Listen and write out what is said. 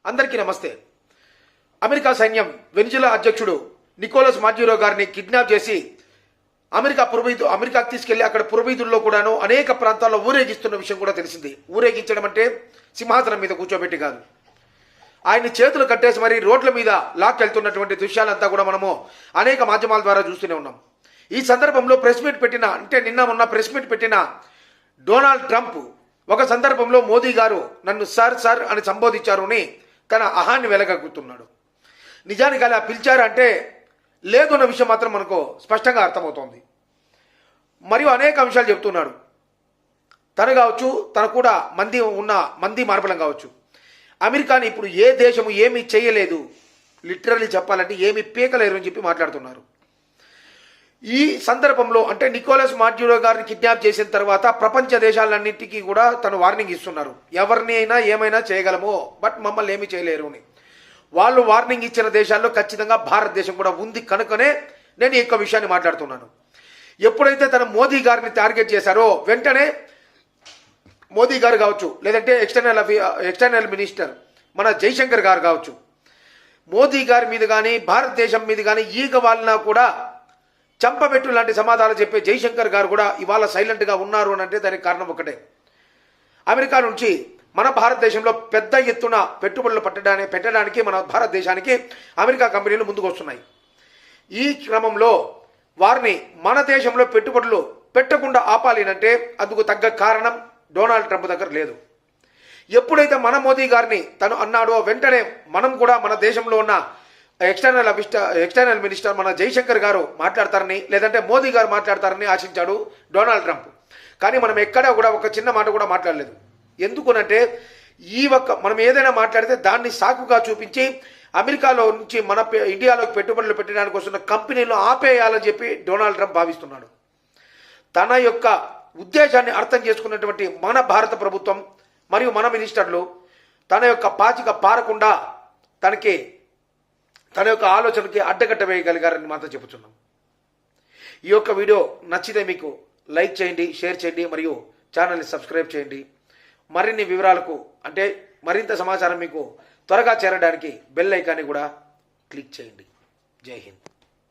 అందరికీ నమస్తే. అమెరికా సైన్యం వెనిజులా అధ్యక్షుడు నికోలస్ మాడ్యూరో గారిని కిడ్నాప్ చేసి అమెరికాకు తీసుకెళ్లి అక్కడ పురవీధుల్లో కూడాను అనేక ప్రాంతాల్లో ఊరేగిస్తున్న విషయం కూడా తెలిసింది. ఊరేగించడం అంటే సింహాసనం మీద కూర్చోబెట్టి కాదు, ఆయన చేతులు కట్టేసి మరి రోడ్ల మీద లాక్కెళ్తున్నటువంటి దృశ్యాలంతా కూడా మనము అనేక మాధ్యమాల ద్వారా చూస్తూనే ఉన్నాం. ఈ సందర్భంలో ప్రెస్ మీట్ పెట్టిన నిన్న మొన్న ప్రెస్ మీట్ పెట్టిన డొనాల్డ్ ట్రంప్ ఒక సందర్భంలో మోదీ గారు నన్ను సార్ సార్ అని సంబోధించారు అని తన అహాన్ని వెలగక్కుతున్నాడు. నిజానికి అలా పిలిచారంటే లేదు అన్న విషయం మాత్రం మనకు స్పష్టంగా అర్థమవుతోంది. మరియు అనేక అంశాలు చెప్తున్నాడు. తను కావచ్చు, తన కూడా మంది మార్బలం కావచ్చు, అమెరికాని ఇప్పుడు ఏ దేశము ఏమీ చేయలేదు, లిటరల్లీ చెప్పాలంటే ఏమీ పీకలేరు అని చెప్పి మాట్లాడుతున్నారు. ఈ సందర్భంలో అంటే నికోలస్ మాడ్యూరో గారిని కిడ్నాప్ చేసిన తర్వాత ప్రపంచ దేశాలన్నింటికీ కూడా తను వార్నింగ్ ఇస్తున్నారు. ఎవరిని అయినా ఏమైనా చేయగలమో, బట్ మమ్మల్ని ఏమీ చేయలేరు అని. వాళ్ళు వార్నింగ్ ఇచ్చిన దేశాల్లో ఖచ్చితంగా భారతదేశం కూడా ఉంది కనుకనే నేను ఈ విషయాన్ని మాట్లాడుతున్నాను. ఎప్పుడైతే తను మోదీ గారిని టార్గెట్ చేశారో వెంటనే మోదీ గారు కావచ్చు, లేదంటే ఎక్స్టర్నల్ మినిస్టర్ మన జైశంకర్ గారు కావచ్చు, మోదీ గారి మీద కానీ భారతదేశం మీద కానీ ఈగ వాలినా కూడా చంపబెట్టు లాంటి సమాధానాలు చెప్పే జైశంకర్ గారు కూడా ఇవాళ సైలెంట్గా ఉన్నారు అని అంటే దానికి కారణం ఒకటే. అమెరికా నుంచి మన భారతదేశంలో పెద్ద ఎత్తున పెట్టుబడులు పెట్టడానికి మన భారతదేశానికి అమెరికా కంపెనీలు ముందుకు వస్తున్నాయి. ఈ క్రమంలో వారిని మన దేశంలో పెట్టుబడులు పెట్టకుండా ఆపాలి అంటే అందుకు తగ్గ కారణం డొనాల్డ్ ట్రంప్ దగ్గర లేదు. ఎప్పుడైతే మన మోదీ గారిని తను అన్నాడో వెంటనే మనం కూడా మన దేశంలో ఉన్న ఎక్స్టర్నల్ మినిస్టర్ మన జైశంకర్ గారు మాట్లాడతారని, లేదంటే మోదీ గారు మాట్లాడతారని ఆశించాడు డొనాల్డ్ ట్రంప్. కానీ మనం ఎక్కడా కూడా ఒక చిన్న మాట కూడా మాట్లాడలేదు. ఎందుకునంటే మనం ఏదైనా మాట్లాడితే దాన్ని సాకుగా చూపించి అమెరికాలో నుంచి మన ఇండియాలోకి పెట్టుబడులు పెట్టడానికి వస్తున్న కంపెనీలు ఆపేయాలని చెప్పి డొనాల్డ్ ట్రంప్ భావిస్తున్నాడు. తన యొక్క ఉద్దేశాన్ని అర్థం చేసుకున్నటువంటి మన భారత ప్రభుత్వం మరియు మన మినిస్టర్లు తన యొక్క పాచిక పారకుండా తన యొక్క ఆలోచనకి అడ్డగట్ట వేయగలిగారని మాత్రం చెబుతున్నాం. ఈ యొక్క వీడియో నచ్చితే మీకు లైక్ చేయండి, షేర్ చేయండి, మరియు ఛానల్ని సబ్స్క్రైబ్ చేయండి. మరిన్ని వివరాలకు అంటే మరింత సమాచారం మీకు త్వరగా చేరడానికి బెల్ ఐకాన్ని కూడా క్లిక్ చేయండి. జై హింద్.